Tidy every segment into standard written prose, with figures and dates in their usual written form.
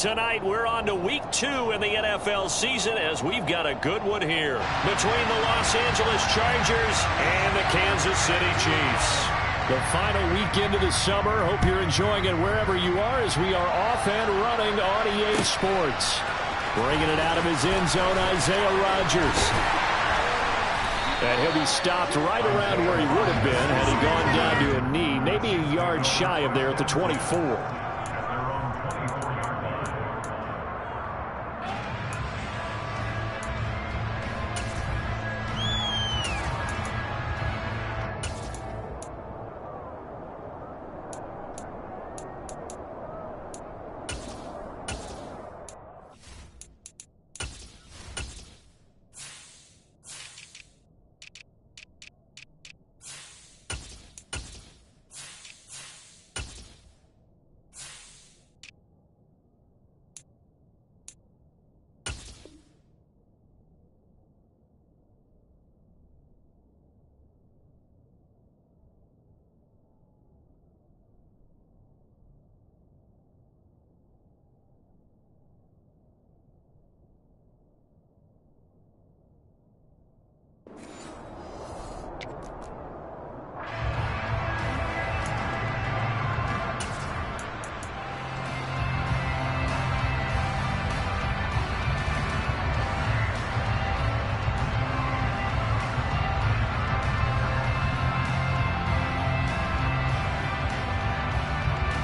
Tonight, we're on to week 2 in the NFL season as we've got a good one here between the Los Angeles Chargers and the Kansas City Chiefs. The final weekend of the summer. Hope you're enjoying it wherever you are as we are off and running on EA Sports. Bringing it out of his end zone, Isaiah Rodgers. And he'll be stopped right around where he would have been had he gone down to a knee, maybe a yard shy of there at the 24.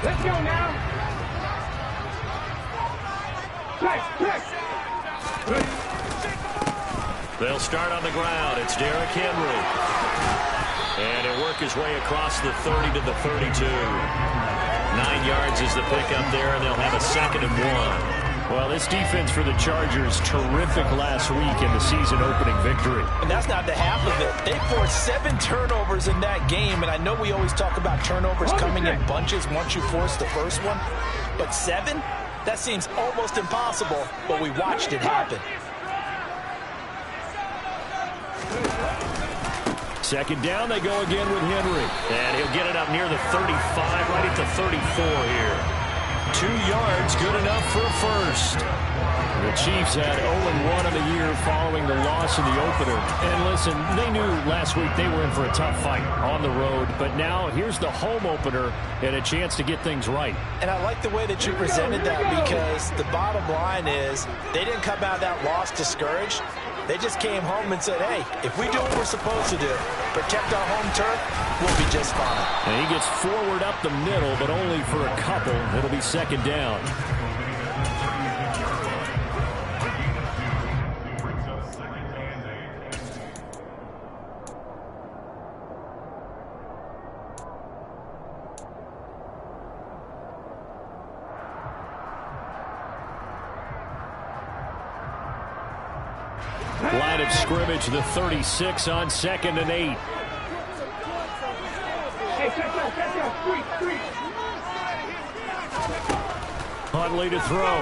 Let's go now. They'll start on the ground. It's Derrick Henry. And he'll work his way across the 30 to the 32. 9 yards is the pickup there, and they'll have a 2nd and 1. Well, this defense for the Chargers, terrific last week in the season-opening victory. And that's not the half of it. They forced 7 turnovers in that game, and I know we always talk about turnovers coming in bunches once you force the first one, but 7? That seems almost impossible, but we watched it happen. 2nd down, they go again with Henry. And he'll get it up near the 35, right at the 34 here. 2 yards, good enough for a first. The Chiefs had 0-1 on the year following the loss in the opener. And listen, they knew last week they were in for a tough fight on the road. But now here's the home opener and a chance to get things right. And I like the way that you presented that because the bottom line is they didn't come out of that loss discouraged. They just came home and said, hey, if we do what we're supposed to do, protect our home turf, we'll be just fine. And he gets forward up the middle, but only for a couple. It'll be 2nd down. Line of scrimmage, the 36 on 2nd and 8. Huntley to throw.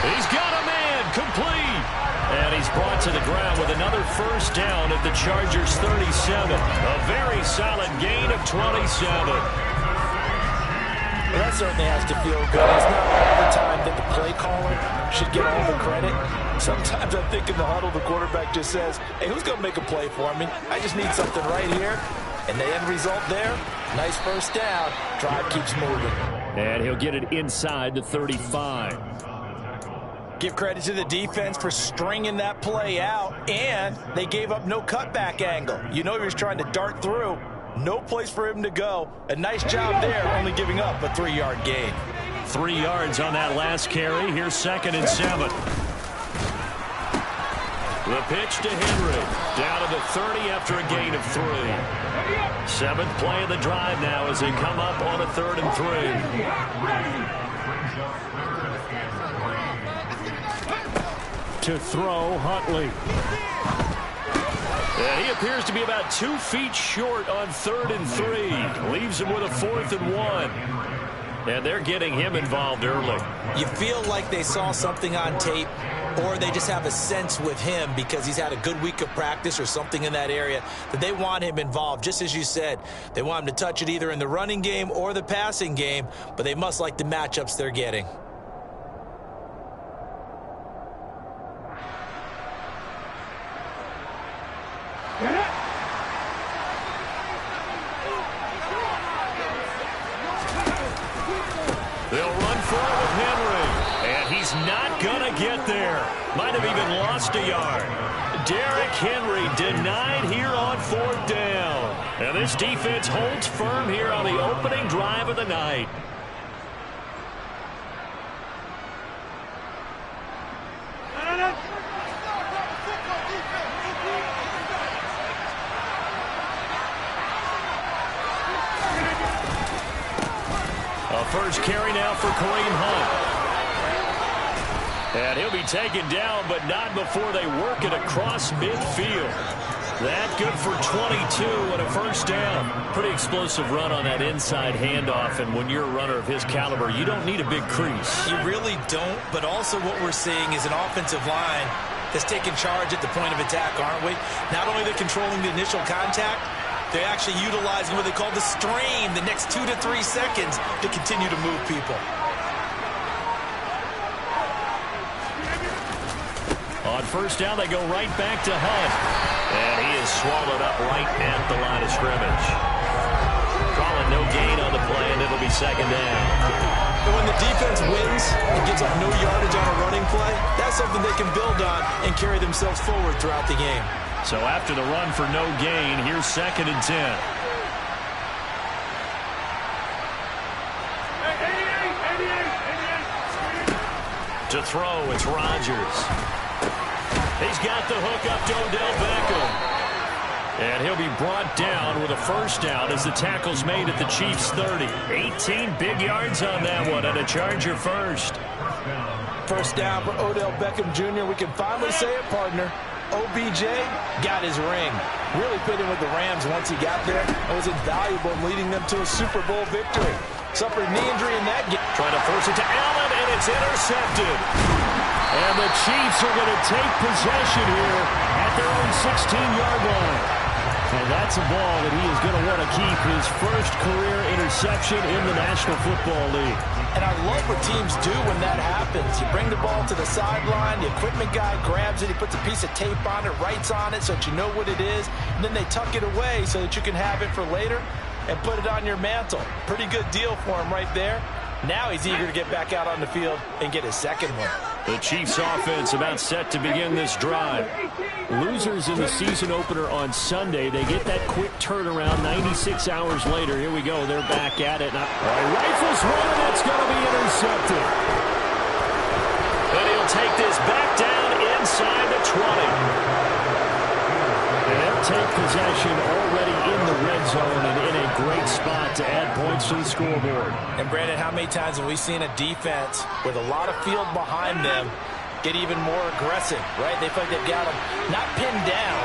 He's got a man, complete. And he's brought to the ground with another first down at the Chargers 37. A very solid gain of 27. Well, that certainly has to feel good. It's not all the time that the play caller should get all the credit. Sometimes I think in the huddle, the quarterback just says, hey, who's going to make a play for me? I just need something right here. And the end result there, nice first down. Drive keeps moving. And he'll get it inside the 35. Give credit to the defense for stringing that play out. And they gave up no cutback angle. You know he was trying to dart through. No place for him to go. A nice job there, only giving up a 3-yard gain. 3 yards on that last carry. Here's 2nd and 7. The pitch to Henry. Down to the 30 after a gain of 3. 7th play of the drive now as they come up on a 3rd and 3. To throw, Huntley. And he appears to be about 2 feet short on 3rd and 3. Leaves him with a 4th and 1. And they're getting him involved early. You feel like they saw something on tape, or they just have a sense with him because he's had a good week of practice or something in that area that they want him involved. Just as you said, they want him to touch it either in the running game or the passing game, but they must like the matchups they're getting. They'll run for it with Henry, and he's not going to get there. Might have even lost a yard. Derrick Henry denied here on 4th down. And this defense holds firm here on the opening drive of the night. A first carry now for Kareem Hunt. And he'll be taken down, but not before they work it across midfield. That good for 22 and a first down. Pretty explosive run on that inside handoff, and when you're a runner of his caliber, you don't need a big crease. You really don't, but also what we're seeing is an offensive line that's taking charge at the point of attack, aren't we? Not only are they controlling the initial contact, they're actually utilizing what they call the stream, the next 2 to 3 seconds, to continue to move people. On first down, they go right back to Hunt. And he is swallowed up right at the line of scrimmage. Calling no gain on the play, and it'll be second down. But when the defense wins and gives up no yardage on a running play, that's something they can build on and carry themselves forward throughout the game. So after the run for no gain, here's 2nd and 10. To throw, it's Rodgers. He's got the hook up to Odell Beckham. And he'll be brought down with a first down as the tackle's made at the Chiefs' 30. 18 big yards on that one, and a Charger first. First down for Odell Beckham Jr. We can finally say it, partner. OBJ got his ring. Really fit in with the Rams once he got there. It was invaluable in leading them to a Super Bowl victory. Suffered a knee injury in that game. Trying to force it to Allen, and it's intercepted. And the Chiefs are going to take possession here at their own 16-yard line. And that's a ball that he is going to want to keep, his first career interception in the National Football League. And I love what teams do when that happens. You bring the ball to the sideline, the equipment guy grabs it, he puts a piece of tape on it, writes on it so that you know what it is, and then they tuck it away so that you can have it for later and put it on your mantle. Pretty good deal for him right there. Now he's eager to get back out on the field and get his second one. The Chiefs offense about set to begin this drive. Losers in the season opener on Sunday. They get that quick turnaround 96 hours later. Here we go. They're back at it. Rifles one, and it's going to be intercepted. And he'll take this back down inside the 20. And they'll take possession already in the red zone and in a great spot to add points to the scoreboard. And Brandon, how many times have we seen a defense with a lot of field behind them get even more aggressive, right? They feel like they've got them not pinned down,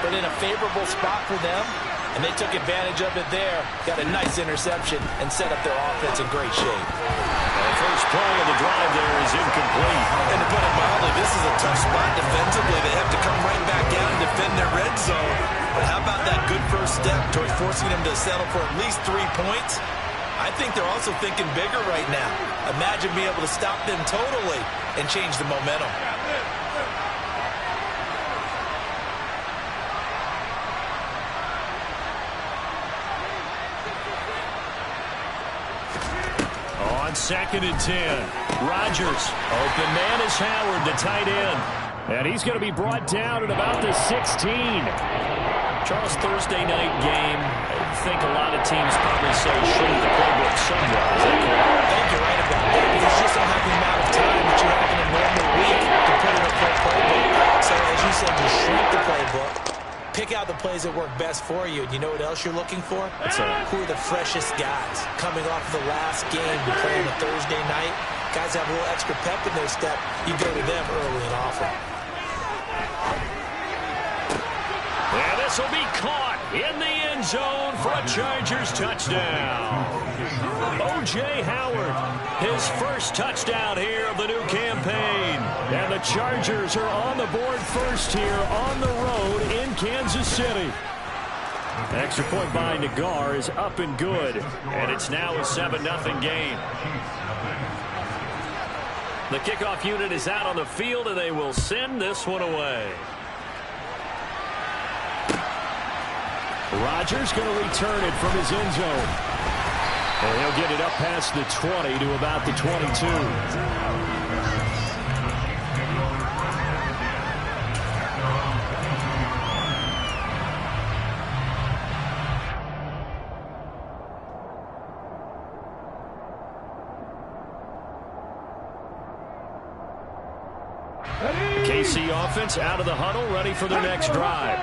but in a favorable spot for them, and they took advantage of it there, got a nice interception, and set up their offense in great shape. The first play of the drive there is incomplete. And to put it mildly, this is a tough spot defensively. They have to come right back out and defend their red zone. But how about that good first step towards forcing them to settle for at least 3 points? I think they're also thinking bigger right now. Imagine being able to stop them totally and change the momentum. On 2nd and 10, Rodgers. Open man is Howard, the tight end. And he's going to be brought down at about the 16. Charles, Thursday night game. I think a lot of teams probably say shrink the playbook somewhat. Is that correct? I think you're right about that. Because you just don't have the amount of time that you have in a normal week to put in a playbook. So as you said, you shrink the playbook. Pick out the plays that work best for you. And you know what else you're looking for? Who are the freshest guys coming off of the last game to play on a Thursday night? Guys have a little extra pep in their step. You go to them early and often. And this will be caught. in the end zone for a Chargers touchdown. O.J. Howard, his first touchdown here of the new campaign. And the Chargers are on the board first here on the road in Kansas City. Extra point by Nagar is up and good. And it's now a 7-0 game. The kickoff unit is out on the field, and they will send this one away. Rodgers going to return it from his end zone. And he'll get it up past the 20 to about the 22. KC offense out of the huddle, ready for their next drive.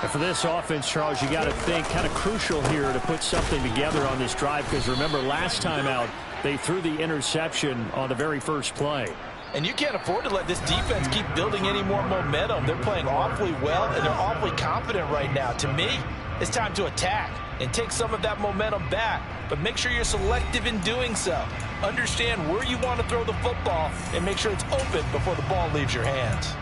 And for this offense, Charles, you got to think kind of crucial here to put something together on this drive, because remember last time out they threw the interception on the very first play. And you can't afford to let this defense keep building any more momentum. They're playing awfully well, and they're awfully confident right now. To me, it's time to attack and take some of that momentum back, but make sure you're selective in doing so. Understand where you want to throw the football and make sure it's open before the ball leaves your hands.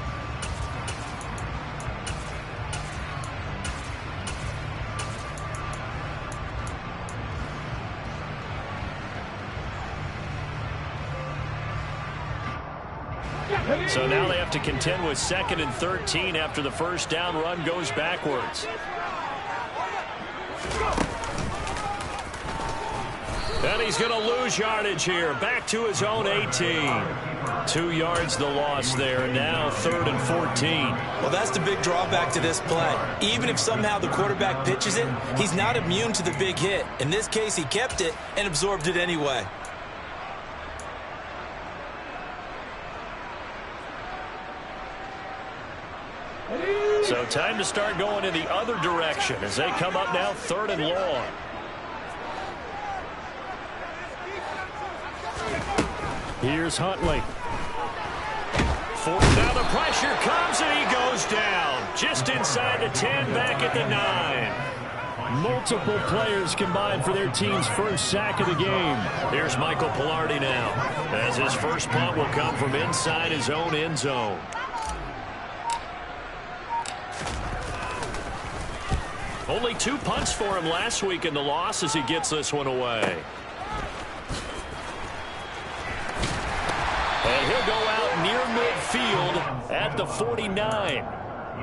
So now they have to contend with 2nd and 13 after the first down run goes backwards. And he's going to lose yardage here. Back to his own 18. 2 yards the loss there. Now 3rd and 14. Well, that's the big drawback to this play. Even if somehow the quarterback pitches it, he's not immune to the big hit. In this case, he kept it and absorbed it anyway. So time to start going in the other direction as they come up now 3rd and long. Here's Huntley. Now the pressure comes and he goes down. Just inside the 10, back at the 9. Multiple players combined for their team's first sack of the game. Here's Michael Pilardi now, as his first punt will come from inside his own end zone. Only 2 punts for him last week in the loss as he gets this one away. And he'll go out near midfield at the 49.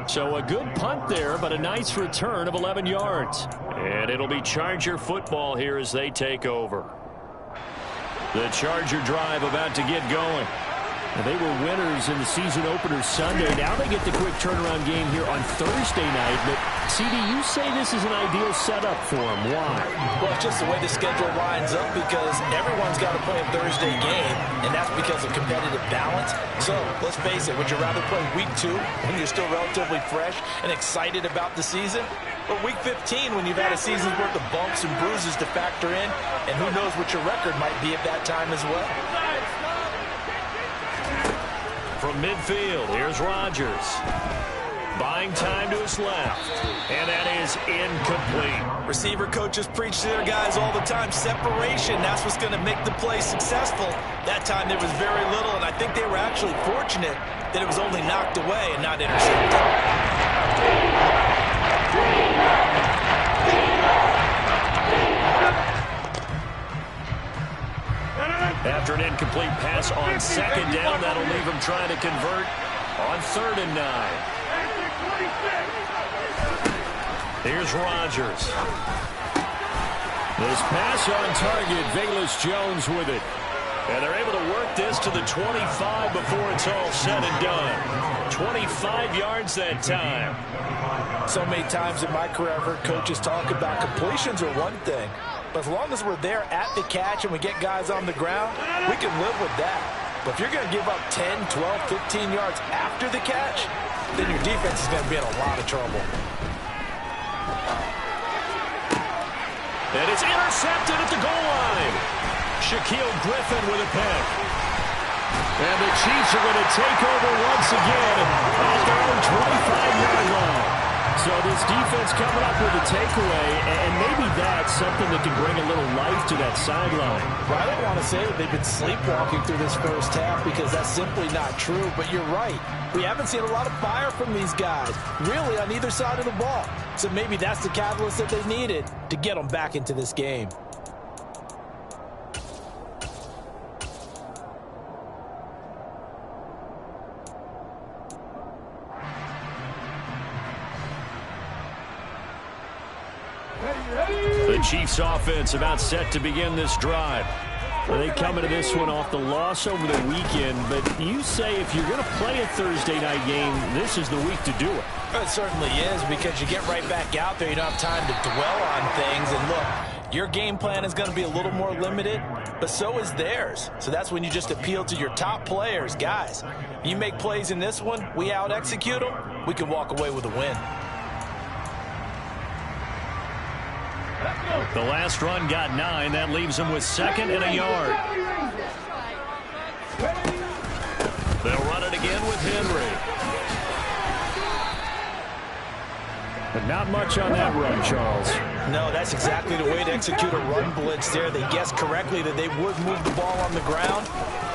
So a good punt there, but a nice return of 11 yards. And it'll be Charger football here as they take over. The Charger drive about to get going. And they were winners in the season opener Sunday. Now they get the quick turnaround game here on Thursday night. But, CD, you say this is an ideal setup for them. Why? Well, it's just the way the schedule lines up, because everyone's got to play a Thursday game, and that's because of competitive balance. So, let's face it, would you rather play week 2 when you're still relatively fresh and excited about the season? Or week 15 when you've had a season's worth of bumps and bruises to factor in, and who knows what your record might be at that time as well? From midfield, here's Rodgers. Buying time to his left. And that is incomplete. Receiver coaches preach to their guys all the time. Separation, that's what's going to make the play successful. That time there was very little, and I think they were actually fortunate that it was only knocked away and not intercepted. After an incomplete pass on 2nd down, that'll leave him trying to convert on 3rd and 9. Here's Rodgers. This pass on target, Velus Jones with it. And they're able to work this to the 25 before it's all said and done. 25 yards that time. So many times in my career I've heard coaches talk about completions are one thing. But as long as we're there at the catch and we get guys on the ground, we can live with that. But if you're going to give up 10, 12, 15 yards after the catch, then your defense is going to be in a lot of trouble. And it's intercepted at the goal line. Shaquille Griffin with a pick. And the Chiefs are going to take over once again at their own 25-yard line. So this defense coming up with a takeaway, and maybe that's something that can bring a little life to that sideline. Well, I don't want to say that they've been sleepwalking through this first half because that's simply not true, but you're right. We haven't seen a lot of fire from these guys, really on either side of the ball. So maybe that's the catalyst that they needed to get them back into this game. The Chiefs offense about set to begin this drive. They come into this one off the loss over the weekend, but you say if you're going to play a Thursday night game, this is the week to do it. It certainly is, because you get right back out there. You don't have time to dwell on things. And look, your game plan is going to be a little more limited, but so is theirs. So that's when you just appeal to your top players. Guys, you make plays in this one, we out-execute them, we can walk away with a win. The last run got 9. That leaves them with 2nd and a yard. They'll run it again with Henry. But not much on that run, Charles. No, that's exactly the way to execute a run blitz there. They guessed correctly that they would move the ball on the ground,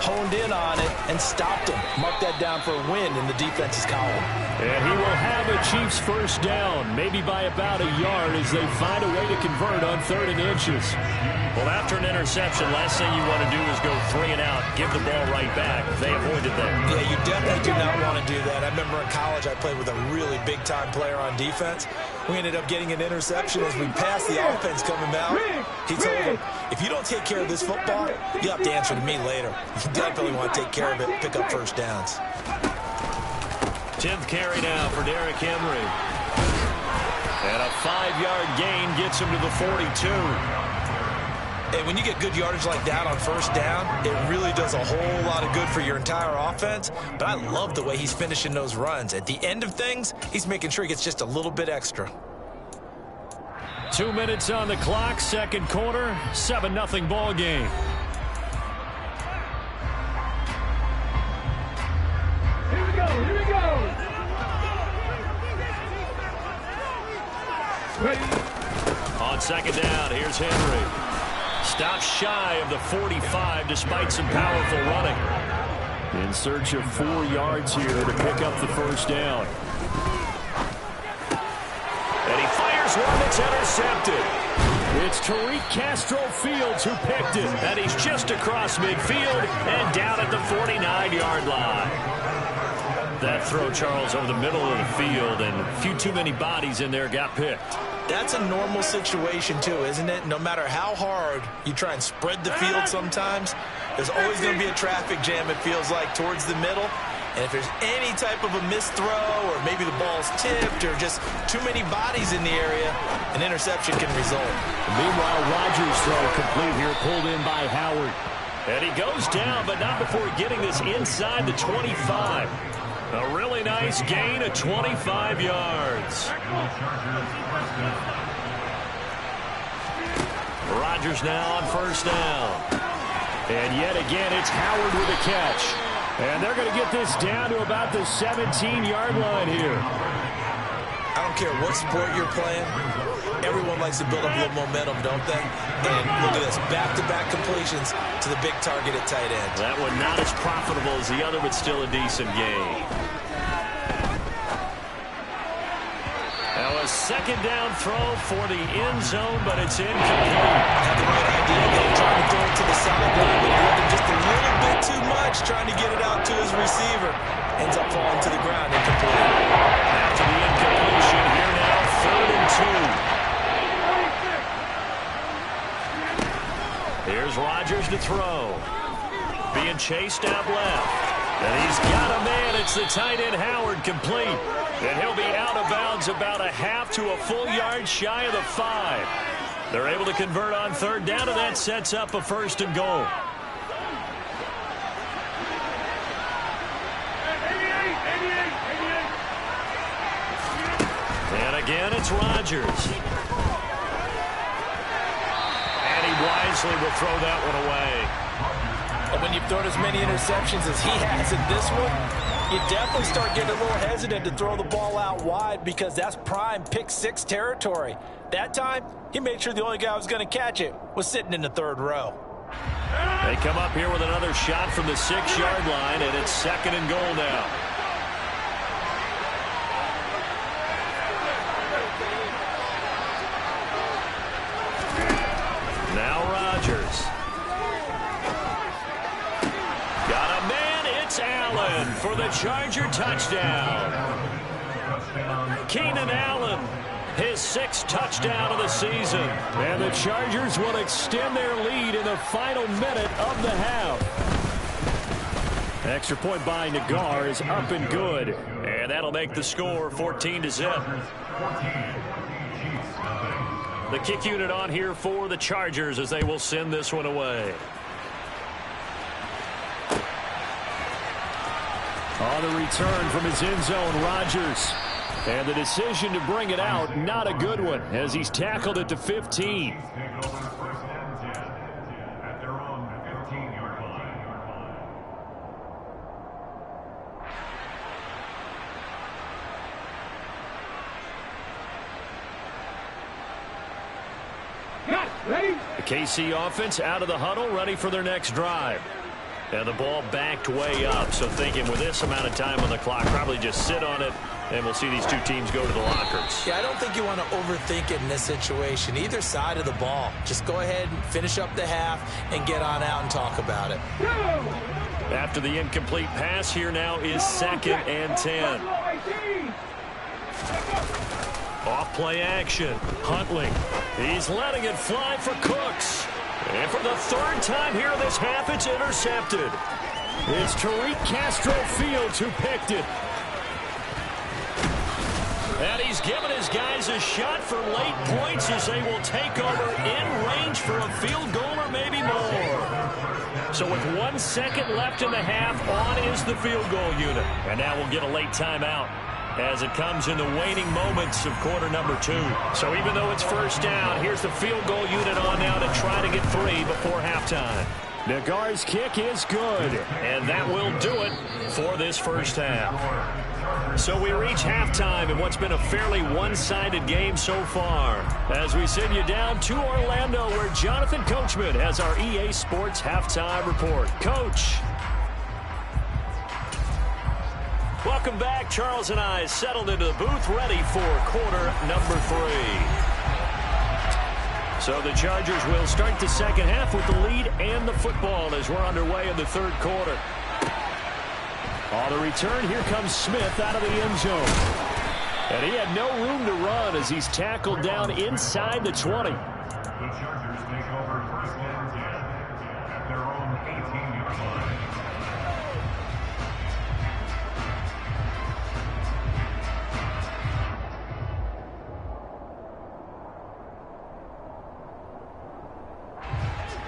honed in on it, and stopped them. Mark that down for a win in the defense's column. And he will have a Chiefs first down, maybe by about a yard as they find a way to convert on 3rd and inches. Well, after an interception, last thing you want to do is go 3 and out, give the ball right back. They avoided that. Yeah, you definitely do not want to do that. I remember in college I played with a really big-time player on defense. We ended up getting an interception as we passed the offense coming out. He told him, if you don't take care of this football, you have to answer to me later. You definitely want to take care of it, pick up first downs. 10th carry now for Derrick Henry. And a 5-yard gain gets him to the 42. And when you get good yardage like that on first down, it really does a whole lot of good for your entire offense. But I love the way he's finishing those runs. At the end of things, he's making sure he gets just a little bit extra. 2 minutes on the clock, second quarter, 7-0 ball game. Here we go, here we go. Ready. On second down, here's Henry. Stops shy of the 45 despite some powerful running. In search of 4 yards here to pick up the first down. And he fires one that's intercepted. It's Tariq Castro-Fields who picked it. And he's just across midfield and down at the 49-yard line. That throw, Charles, over the middle of the field, and a few too many bodies in there got picked. That's a normal situation, too, isn't it? No matter how hard you try and spread the field sometimes, there's always going to be a traffic jam, it feels like, towards the middle. And if there's any type of a missed throw, or maybe the ball's tipped, or just too many bodies in the area, an interception can result. Meanwhile, Rodgers' throw complete here, pulled in by Howard. And he goes down, but not before getting this inside the 25. A really nice gain of 25 yards. Rodgers now on first down. And yet again, it's Howard with a catch. And they're going to get this down to about the 17-yard line here. I don't care what sport you're playing. Everyone likes to build up a little momentum, don't they? And look at this, back-to-back completions to the big target at tight end. That one not as profitable as the other, but still a decent gain. Now a second down throw for the end zone, but it's incomplete. Had the right idea, though, trying to throw it to the sideline, but looking just a little bit too much, trying to get it out to his receiver. Ends up falling to the ground, incomplete. After the incompletion, here now, 3rd and 2. Here's Rodgers to throw. Being chased out left. And he's got a man. It's the tight end Howard, complete. And he'll be out of bounds about a half to a full yard shy of the 5. They're able to convert on 3rd down, and that sets up a 1st and goal. And again, it's Rodgers. And he wisely will throw that one away. And when you've thrown as many interceptions as he has in this one, You definitely start getting a little hesitant to throw the ball out wide because that's prime pick six territory. That time, he made sure the only guy who was going to catch it was sitting in the third row. They come up here with another shot from the 6-yard line, and it's 2nd and goal now. Now Rodgers. Got a man, it's Allen for the Charger touchdown. Keenan Allen, his 6th touchdown of the season. And the Chargers will extend their lead in the final minute of the half. Extra point by Nagar is up and good. And that'll make the score 14-0. The kick unit on here for the Chargers as they will send this one away. On the return from his end zone, Rodgers. And the decision to bring it out, not a good one, as he's tackled at the 15. Ready? The KC offense out of the huddle, ready for their next drive. And the ball backed way up, so thinking with this amount of time on the clock, probably just sit on it, and we'll see these two teams go to the lockers. Yeah, I don't think you want to overthink it in this situation. Either side of the ball. Just go ahead and finish up the half and get on out and talk about it. After the incomplete pass, here now is 2nd and 10. Off play action. Huntley. He's letting it fly for Cooks. And for the 3rd time here in this half, it's intercepted. It's Tariq Castro Fields who picked it. And he's given his guys a shot for late points as they will take over in range for a field goal or maybe more. So with 1 second left in the half, on is the field goal unit. And now we'll get a late timeout as it comes in the waning moments of quarter number 2. So even though it's 1st down, here's the field goal unit on now to try to get 3 before halftime. Nagar's kick is good, and that will do it for this first half. So we reach halftime in what's been a fairly one-sided game so far, as we send you down to Orlando, where Jonathan Coachman has our EA Sports halftime report. Coach. Welcome back. Charles and I settled into the booth, ready for quarter number 3. So the Chargers will start the second half with the lead and the football as we're underway in the 3rd quarter. On the return, here comes Smith out of the end zone. And he had no room to run as he's tackled down inside the 20. The Chargers take over 1st and 10 at their own 18-yard line.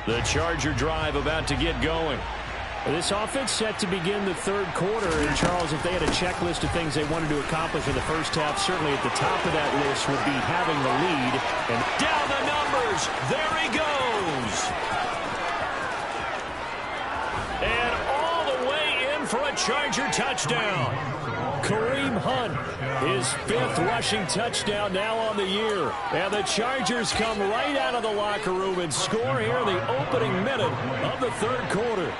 The Charger drive about to get going. This offense set to begin the 3rd quarter. And, Charles, if they had a checklist of things they wanted to accomplish in the first half, certainly at the top of that list would be having the lead. And down the numbers. There he goes. And all the way in for a Charger touchdown. Kareem Hunt, his 5th rushing touchdown now on the year. And the Chargers come right out of the locker room and score here in the opening minute of the 3rd quarter.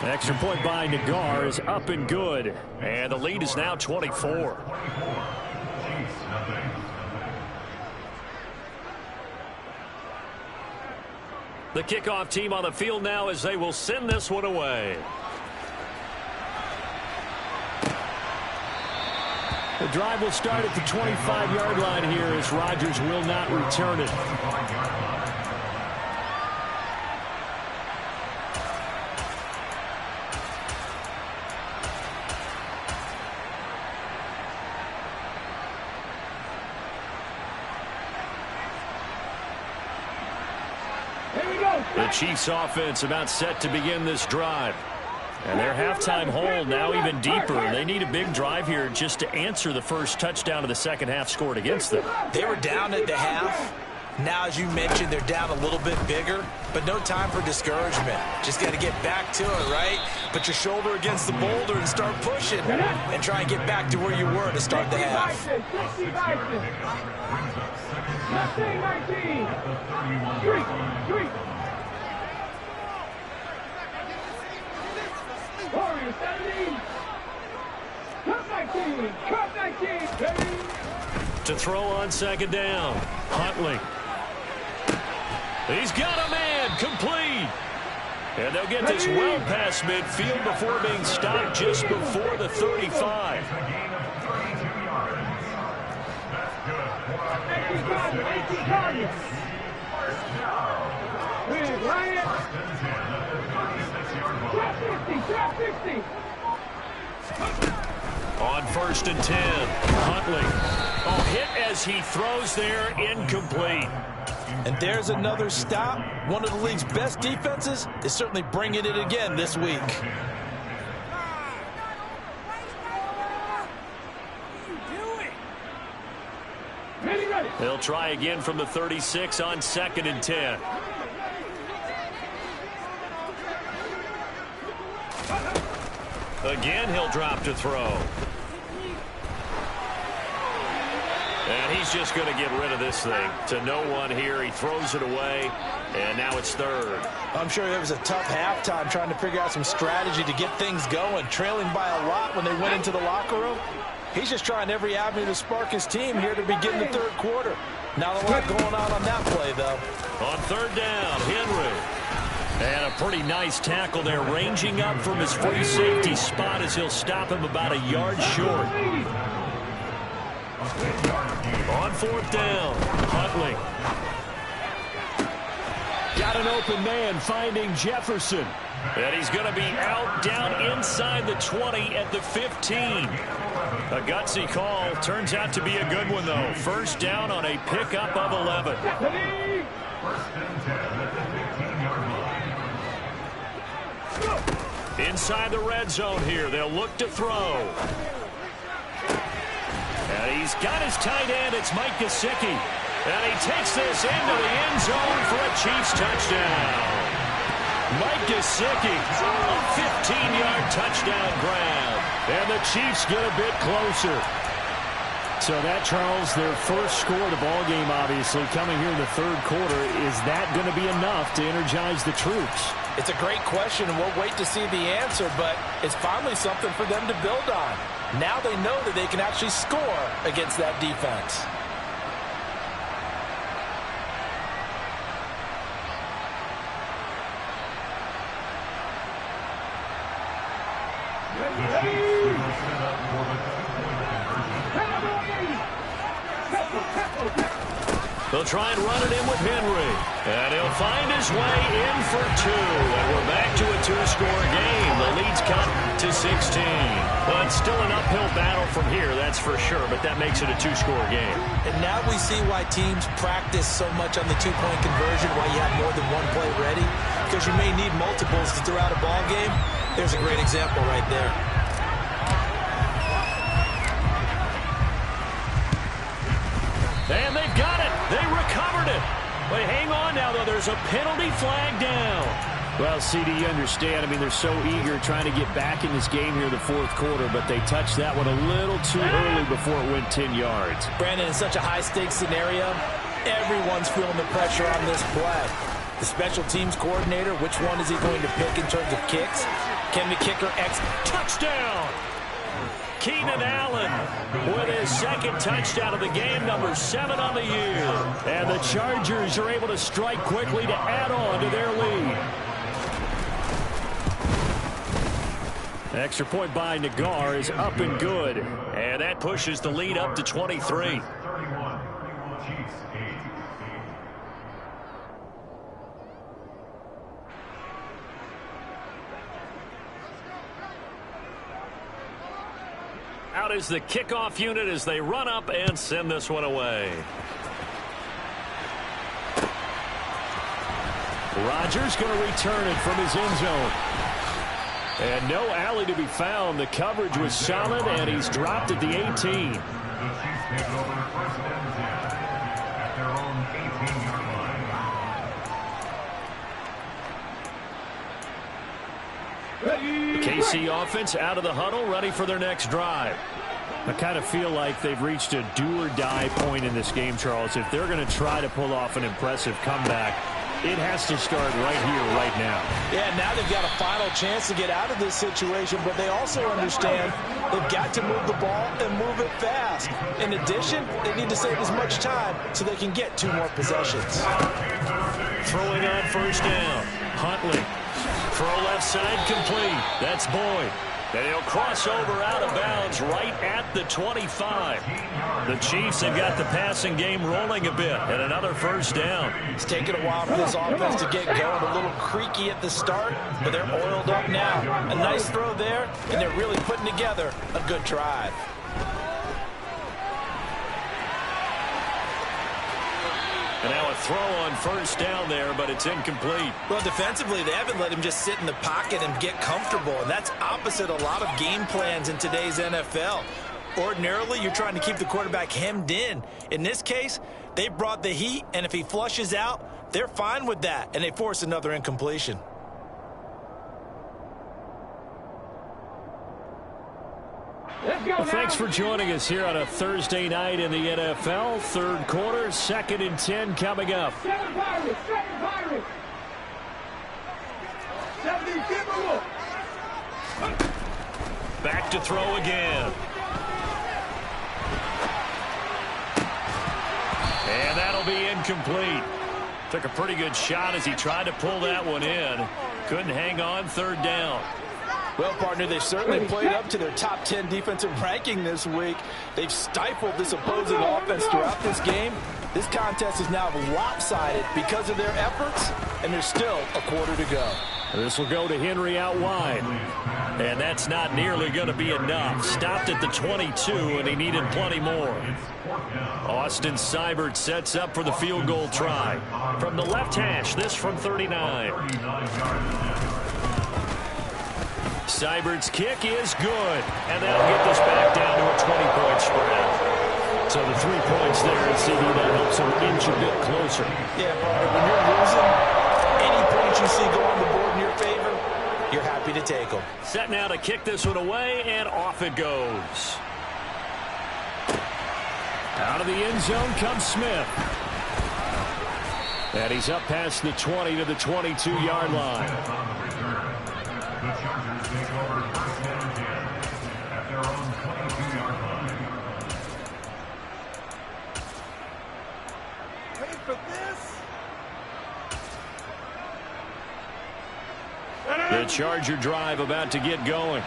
Extra point by Nagar is up and good. And the lead is now 24. The kickoff team on the field now as they will send this one away. The drive will start at the 25-yard line here as Rodgers will not return it. The Chiefs offense about set to begin this drive. And their halftime hole now even deeper. They need a big drive here just to answer the first touchdown of the second half scored against them. They were down at the half. Now, as you mentioned, they're down a little bit bigger, but no time for discouragement. Just got to get back to it, right? Put your shoulder against the boulder and start pushing and try and get back to where you were to start the half. To throw on second down, Huntley. He's got a man, complete. And they'll get this well past midfield before being stopped just before the 35. On 1st and 10, Huntley. Oh, hit as he throws there, incomplete. And there's another stop. One of the league's best defenses is certainly bringing it again this week. They'll try again from the 36 on 2nd and 10. Again, he'll drop to throw. And he's just going to get rid of this thing. To no one here. He throws it away, and now it's 3rd. I'm sure it was a tough halftime trying to figure out some strategy to get things going, trailing by a lot when they went into the locker room. He's just trying every avenue to spark his team here to begin the 3rd quarter. Not a lot going on that play, though. On 3rd down, Henry. And a pretty nice tackle there, ranging up from his free safety spot as he'll stop him about a yard short. On 4th down, Huntley. Got an open man finding Jefferson. And he's going to be out down inside the 20 at the 15. A gutsy call. Turns out to be a good one, though. 1st down on a pickup of 11. Inside the red zone here. They'll look to throw. And he's got his tight end. It's Mike Gesicki. And he takes this into the end zone for a Chiefs touchdown. Mike Gesicki, a 15-yard touchdown grab. And the Chiefs get a bit closer. So that, Charles, their first score of the ball game, obviously, coming here in the 3rd quarter. Is that going to be enough to energize the troops? It's a great question, and we'll wait to see the answer, but it's finally something for them to build on. Now they know that they can actually score against that defense. They'll try and run it in with Henry. And he'll find his way in for 2. And we're back to a 2-score game. The lead's cut to 16. Well, it's still an uphill battle from here, that's for sure, but that makes it a 2-score game. And now we see why teams practice so much on the 2-point conversion, why you have more than one play ready, because you may need multiples to throw out a ball game. There's a great example right there. And they've got it. They recovered it. But hang on now, though. There's a penalty flag down. Well, CD, you understand. I mean, they're so eager trying to get back in this game here in the 4th quarter, but they touched that one a little too early before it went 10 yards. Brandon, in such a high-stakes scenario, everyone's feeling the pressure on this play. The special teams coordinator, which one is he going to pick in terms of kicks? Can the kicker touchdown? Keenan Allen with his 2nd touchdown of the game, number 7 on the year. And the Chargers are able to strike quickly to add on to their lead. Extra point by Nagar is up and good. And that pushes the lead up to 23. Out is the kickoff unit as they run up and send this one away. Rodgers going to return it from his end zone. And no alley to be found. The coverage was solid, and he's dropped at the 18. The Chiefs take over 1st and 10 at their own 18-yard The KC offense out of the huddle, ready for their next drive. I kind of feel like they've reached a do-or-die point in this game, Charles. If they're going to try to pull off an impressive comeback, it has to start right here, right now. Yeah, now they've got a final chance to get out of this situation, but they also understand they've got to move the ball and move it fast. In addition, they need to save as much time so they can get 2 more possessions. Throwing on first down. Huntley. Throw left side complete. That's Boyd. And he'll cross over out of bounds right at the 25. The Chiefs have got the passing game rolling a bit, and another first down. It's taken a while for this offense to get going. A little creaky at the start, but they're oiled up now. A nice throw there, and they're really putting together a good drive. And now a throw on first down there, but it's incomplete. Well, defensively, they haven't let him just sit in the pocket and get comfortable, and that's opposite a lot of game plans in today's NFL. Ordinarily, you're trying to keep the quarterback hemmed in. In this case, they brought the heat, and if he flushes out, they're fine with that, and they force another incompletion. Well, thanks for joining us here on a Thursday night in the NFL. Third quarter, 2nd and 10 coming up. Second Pirates. 70, Back to throw again. And that'll be incomplete. Took a pretty good shot as he tried to pull that one in. Couldn't hang on, 3rd down. Well, partner, they've certainly played up to their top 10 defensive ranking this week. They've stifled this opposing offense throughout this game. This contest is now lopsided because of their efforts, and there's still a quarter to go. This will go to Henry out wide. And that's not nearly going to be enough. Stopped at the 22, and he needed plenty more. Austin Seibert sets up for the field goal try. From the left hash, this from 39. Seibert's kick is good, and that'll get this back down to a 20-point spread. So the 3 points there, and CD, that helps them inch a bit closer. Yeah, partner, when you're losing, any points you see go on the board in your favor, you're happy to take them. Set now to kick this one away, and off it goes. Out of the end zone comes Smith. And he's up past the 20 to the 22-yard line. The Chargers take over first and 10 at their own 22-yard line. Wait for this. The Charger drive about to get going.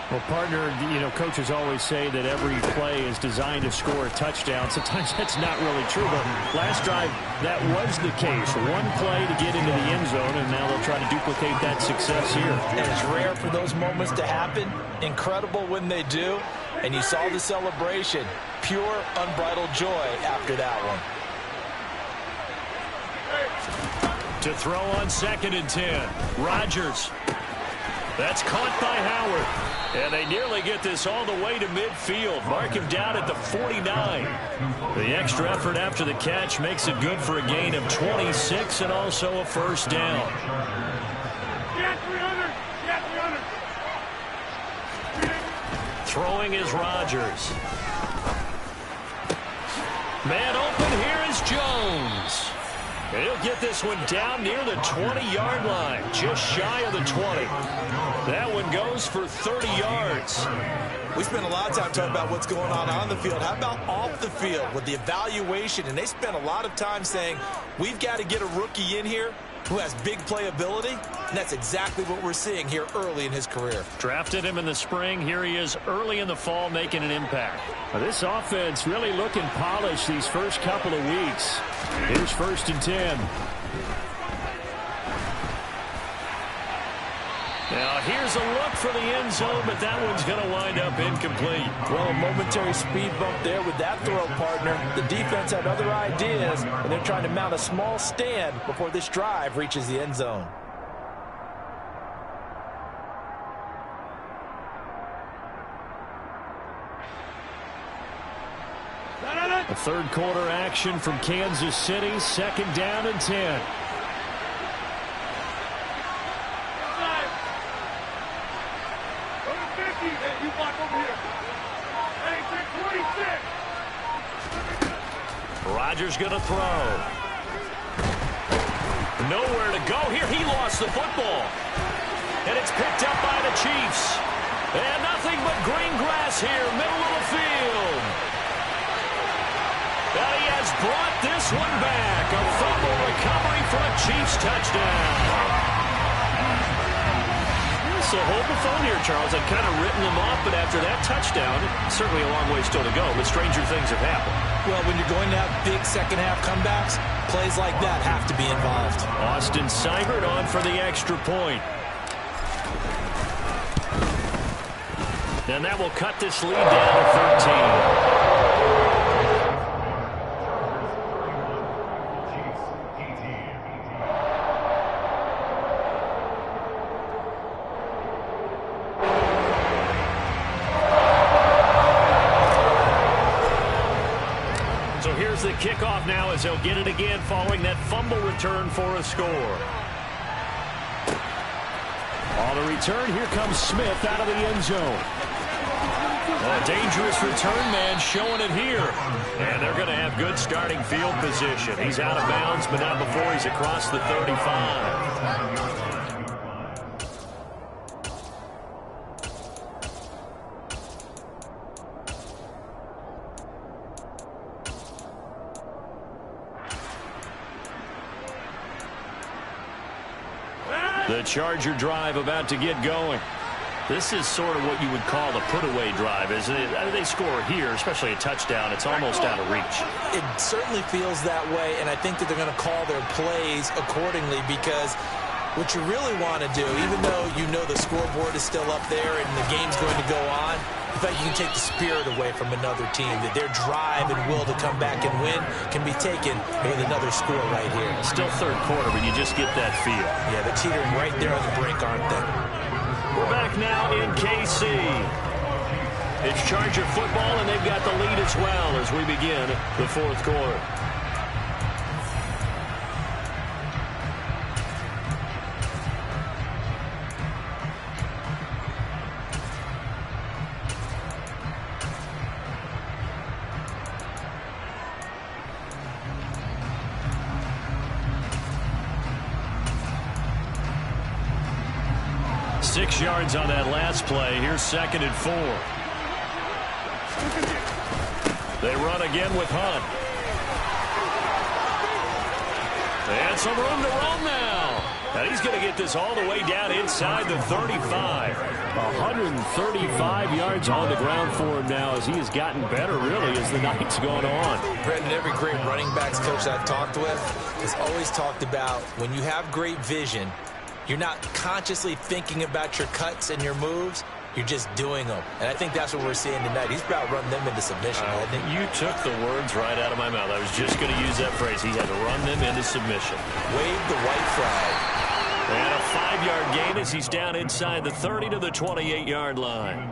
Well, partner, you know, coaches always say that every play is designed to score a touchdown. Sometimes that's not really true, but last drive, that was the case. One play to get into the end zone, and now they'll try to duplicate that success here. And it's rare for those moments to happen. Incredible when they do. And you saw the celebration. Pure, unbridled joy after that one. To throw on 2nd and 10. Rodgers. That's caught by Howard. And they nearly get this all the way to midfield. Mark him down at the 49. The extra effort after the catch makes it good for a gain of 26 and also a first down. Get 300. Get 300. Throwing is Rodgers. Man open, here is Jones. And he'll get this one down near the 20-yard line, just shy of the 20. That one goes for 30 yards. We spent a lot of time talking about what's going on the field. How about off the field with the evaluation? And they spent a lot of time saying, we've got to get a rookie in here who has big playability, and that's exactly what we're seeing here early in his career. Drafted him in the spring. Here he is early in the fall making an impact. Now, this offense really looking polished these first couple of weeks. Here's 1st and 10. Now here's a look for the end zone, but that one's going to wind up incomplete. Well, a momentary speed bump there with that throw, partner. The defense had other ideas, and they're trying to mount a small stand before this drive reaches the end zone. A third quarter action from Kansas City, 2nd down and 10. Rodgers going to throw. Nowhere to go here. He lost the football. And it's picked up by the Chiefs. And nothing but green grass here, middle of the field. And he has brought this one back. A fumble recovery for a Chiefs touchdown. So hold the phone here, Charles. I've kind of written them off, but after that touchdown, certainly a long way still to go, but stranger things have happened. Well, when you're going to have big second-half comebacks, plays like that have to be involved. Austin Seibert on for the extra point. And that will cut this lead down to 13. The kickoff now as they'll get it again following that fumble return for a score. On the return, here comes Smith out of the end zone. A dangerous return man showing it here. And they're going to have good starting field position. He's out of bounds, but not before he's across the 35. The Charger drive about to get going. This is sort of what you would call a put-away drive, isn't it? They score here, especially a touchdown. It's almost out of reach. It certainly feels that way, and I think that they're going to call their plays accordingly because what you really want to do, even though you know the scoreboard is still up there and the game's going to go on, in fact, you can take the spirit away from another team, that their drive and will to come back and win can be taken with another score right here. Still third quarter, but you just get that feel. Yeah, they're teetering right there on the brink, aren't they? We're back now in KC. It's Charger football, and they've got the lead as well as we begin the fourth quarter. Six yards on that last play. Here's 2nd and 4. They run again with Hunt. And some room to run now. And he's going to get this all the way down inside the 35. 135 yards on the ground for him now as he has gotten better, really, as the night's gone on. Brendan, every great running backs coach I've talked with has always talked about when you have great vision, you're not consciously thinking about your cuts and your moves. You're just doing them. And I think that's what we're seeing tonight. He's about running them into submission. You took the words right out of my mouth. I was just going to use that phrase. He had to run them into submission. Wave the white flag. And a 5-yard gain as he's down inside the 30 to the 28-yard line.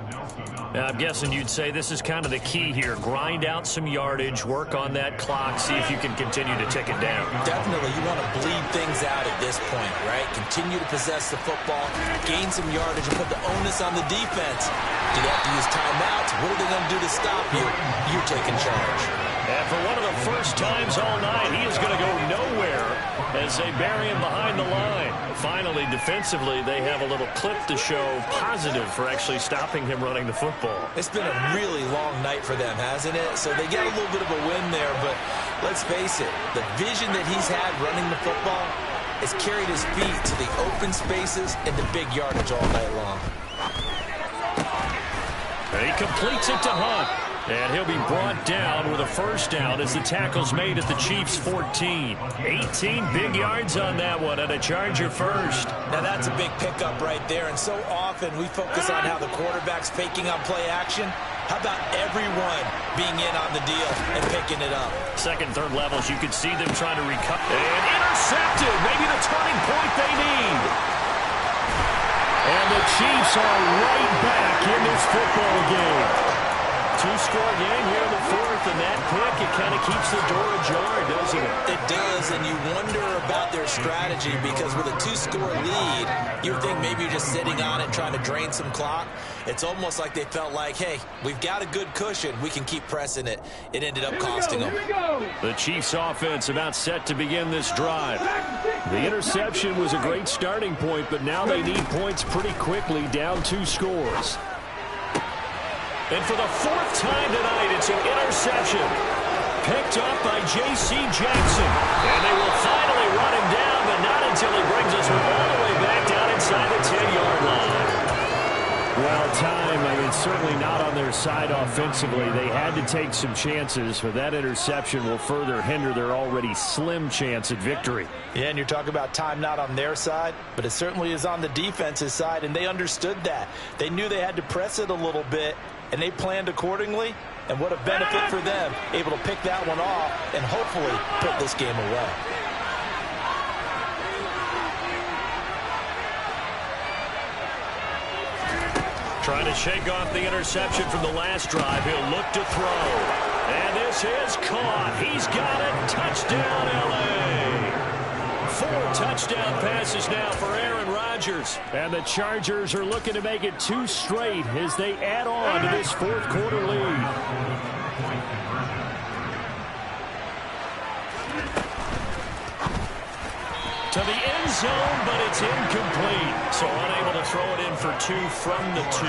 Now, I'm guessing you'd say this is kind of the key here. Grind out some yardage, work on that clock, see if you can continue to tick it down. Definitely. You want to bleed things out at this point, right? Continue to possess the football, gain some yardage, and put the onus on the defense. Do they have to use timeouts? What are they going to do to stop you? You're taking charge. And for one of the first times all night, he is going to go nowhere as they bury him behind the line. Finally, defensively, they have a little clip to show positive for actually stopping him running the football. It's been a really long night for them, hasn't it? So they got a little bit of a win there, but let's face it, the vision that he's had running the football has carried his feet to the open spaces and the big yardage all night long. And he completes it to Hunt. And he'll be brought down with a first down as the tackle's made at the Chiefs' 14. 18 big yards on that one, and a Charger first. Now that's a big pickup right there, and so often we focus on how the quarterback's faking on play action. How about everyone being in on the deal and picking it up? Second, third levels, you could see them trying to recover. And intercepted, maybe the turning point they need. And the Chiefs are right back in this football game. Two-score game here in the fourth, and that pick, it kind of keeps the door ajar, doesn't it? It does, and you wonder about their strategy because with a two-score lead, you would think maybe you're just sitting on it trying to drain some clock. It's almost like they felt like, hey, we've got a good cushion. We can keep pressing it. It ended up costing them. The Chiefs offense about set to begin this drive. The interception was a great starting point, but now they need points pretty quickly, down 2 scores. And for the 4th time tonight, it's an interception. Picked up by J.C. Jackson. And they will finally run him down, but not until he brings us all the way back down inside the 10-yard line. Well, certainly not on their side offensively. They had to take some chances, but that interception will further hinder their already slim chance at victory. Yeah, and you're talking about time not on their side, but it certainly is on the defense's side, and they understood that. They knew they had to press it a little bit, and they planned accordingly, and what a benefit for them, able to pick that one off and hopefully put this game away. Trying to shake off the interception from the last drive. He'll look to throw. And this is caught. He's got it. Touchdown, L.A. 4 touchdown passes now for Aaron Rodgers. And the Chargers are looking to make it 2 straight as they add on to this fourth quarter lead. To the end zone, but it's incomplete. So unable to throw it in for 2 from the 2.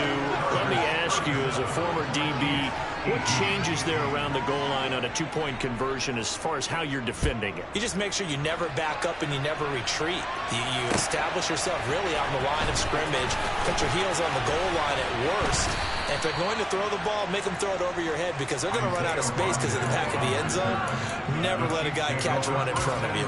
Let me ask you, as a former DB, what changes there around the goal line on a 2-point conversion as far as how you're defending it? You just make sure you never back up and you never retreat. You establish yourself really on the line of scrimmage, put your heels on the goal line at worst. And if they're going to throw the ball, make them throw it over your head because they're going to run out of space because of the back of the end zone. Never let a guy catch one in front of you.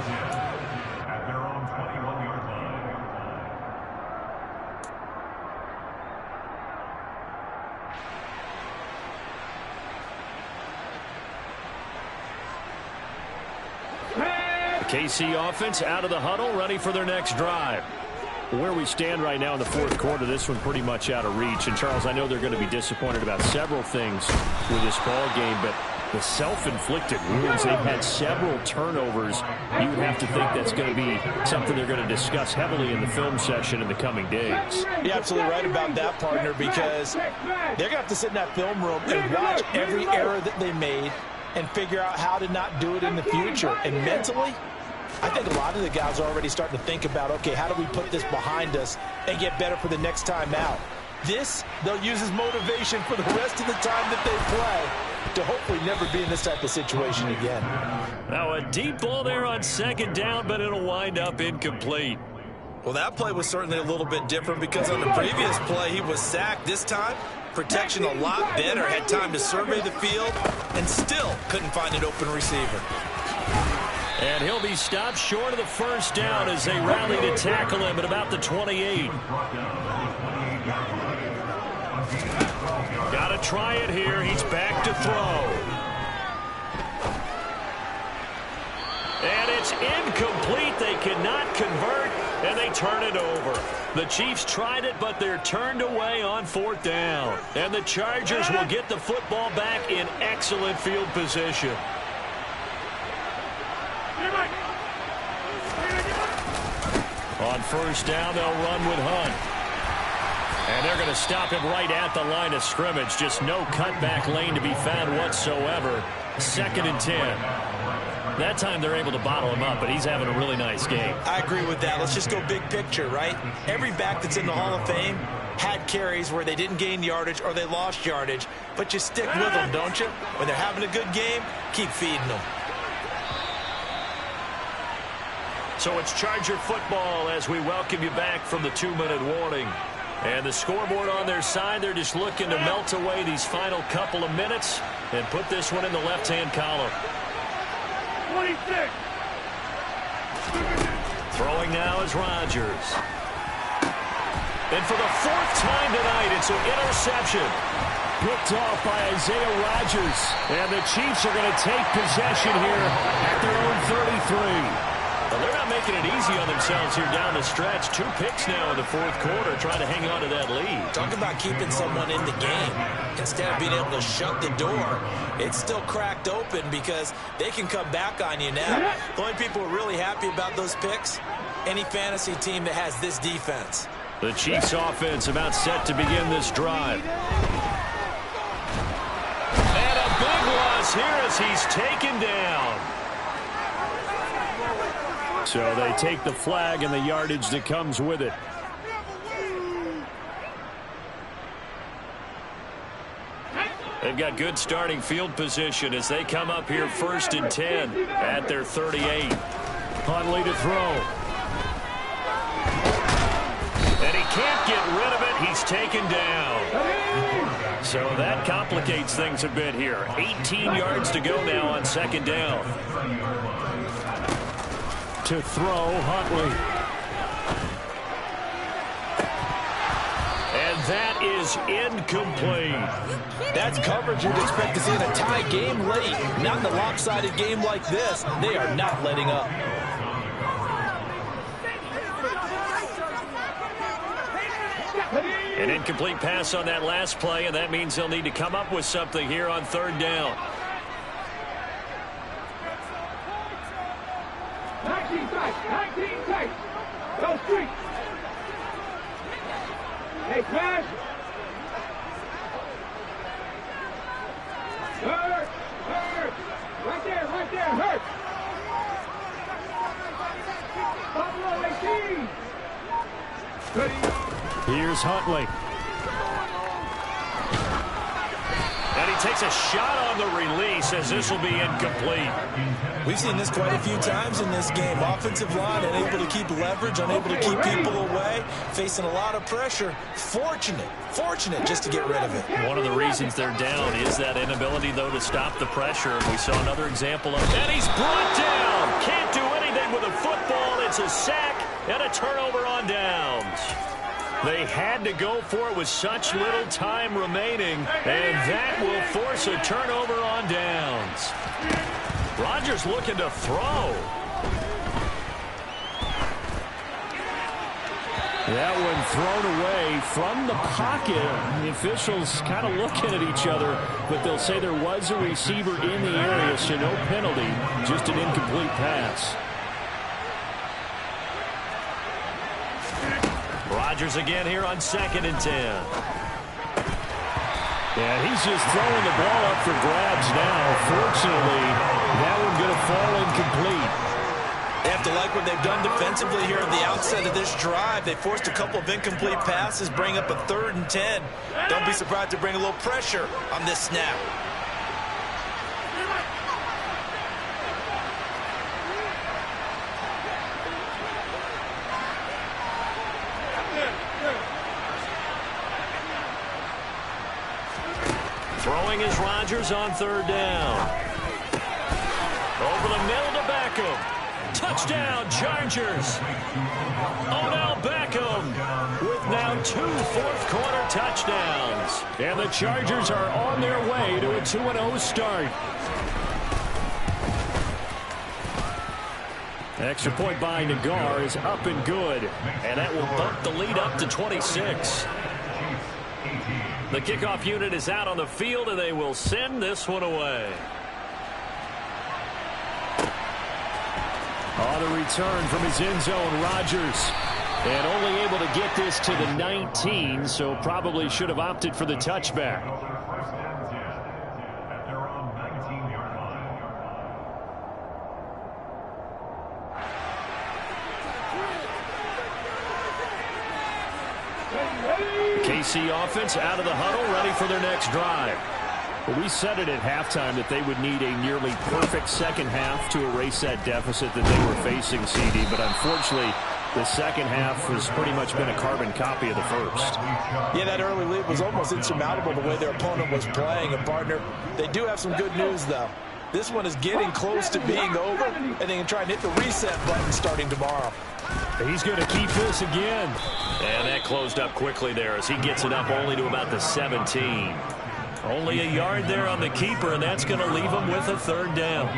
KC offense out of the huddle, ready for their next drive. Where we stand right now in the fourth quarter, this one pretty much out of reach. And, Charles, I know they're going to be disappointed about several things with this ball game, but the self-inflicted wounds, they've had several turnovers. You would have to think that's going to be something they're going to discuss heavily in the film session in the coming days. You're absolutely right about that, partner, because they're going to have to sit in that film room and watch every error that they made and figure out how to not do it in the future. And mentally, I think a lot of the guys are already starting to think about, okay, how do we put this behind us and get better for the next time out? This, they'll use as motivation for the rest of the time that they play to hopefully never be in this type of situation again. Now a deep ball there on second down, but it'll wind up incomplete. Well, that play was certainly a little bit different because on the previous play, he was sacked. This time, protection a lot better, had time to survey the field, and still couldn't find an open receiver. And he'll be stopped short of the first down as they rally to tackle him at about the 28. Got to try it here. He's back to throw. And it's incomplete. They cannot convert, and they turn it over. The Chiefs tried it, but they're turned away on fourth down. And the Chargers will get the football back in excellent field position. On first down, they'll run with Hunt. And they're going to stop him right at the line of scrimmage. Just no cutback lane to be found whatsoever. 2nd and 10. That time they're able to bottle him up, but he's having a really nice game. I agree with that. Let's just go big picture, right? Every back that's in the Hall of Fame had carries where they didn't gain yardage or they lost yardage, but you stick with them, don't you? When they're having a good game, keep feeding them. So it's Charger football as we welcome you back from the 2-minute warning. And the scoreboard on their side, they're just looking to melt away these final couple of minutes and put this one in the left-hand column. 26. Throwing now is Rodgers. And for the 4th time tonight, it's an interception. Picked off by Isaiah Rodgers. And the Chiefs are going to take possession here at their own 33. Well, they're not making it easy on themselves here down the stretch. 2 picks now in the fourth quarter, trying to hang on to that lead. Talk about keeping someone in the game. Instead of being able to shut the door, it's still cracked open because they can come back on you now. The only people who are really happy about those picks, any fantasy team that has this defense. The Chiefs offense about set to begin this drive. And a big loss here as he's taken down. So they take the flag and the yardage that comes with it. They've got good starting field position as they come up here 1st and 10 at their 38. Huntley to throw. And he can't get rid of it. He's taken down. So that complicates things a bit here. 18 yards to go now on 2nd down. To throw, Huntley. And that is incomplete. That's coverage you'd expect to see in a tie game late. Not in a lopsided game like this. They are not letting up. An incomplete pass on that last play, and that means they'll need to come up with something here on 3rd down. 19 tight. Go street. Hey, Crash. Hurt. Right there, hurt. Buffalo 18. Here's Huntley. And he takes a shot on the release as this will be incomplete. We've seen this quite a few times in this game. Offensive line unable to keep leverage, unable to keep people away, facing a lot of pressure. Fortunate just to get rid of it. One of the reasons they're down is that inability, though, to stop the pressure. We saw another example of it. And he's brought down. Can't do anything with a football. It's a sack and a turnover on downs. They had to go for it with such little time remaining, and that will force a turnover on downs. Rodgers looking to throw. That one thrown away from the pocket. The officials kind of looking at each other, but they'll say there was a receiver in the area, so no penalty, just an incomplete pass. Rodgers again here on 2nd and 10. Yeah, he's just throwing the ball up for grabs now. Fortunately, that one going to fall incomplete. They have to like what they've done defensively here at the outset of this drive. They forced a couple of incomplete passes, bring up a 3rd and 10. Don't be surprised to bring a little pressure on this snap. Throwing is Rodgers on 3rd down. Over the middle to Beckham. Touchdown, Chargers. Odell Beckham with now 2 fourth-quarter touchdowns. And the Chargers are on their way to a 2-0 start. Extra point by Nagar is up and good. And that will bump the lead up to 26. The kickoff unit is out on the field, and they will send this one away. On the return from his end zone, Rodgers. And only able to get this to the 19, so probably should have opted for the touchback. At their own 19-yard line. KC offense out of the huddle, ready for their next drive. Well, we said it at halftime that they would need a nearly perfect second half to erase that deficit that they were facing, CD. But unfortunately, the second half has pretty much been a carbon copy of the first. Yeah, that early lead was almost insurmountable the way their opponent was playing. And, partner, they do have some good news, though. This one is getting close to being over, and they can try and hit the reset button starting tomorrow. He's going to keep this again. And that closed up quickly there as he gets it up only to about the 17. Only a yard there on the keeper, and that's going to leave him with a 3rd down.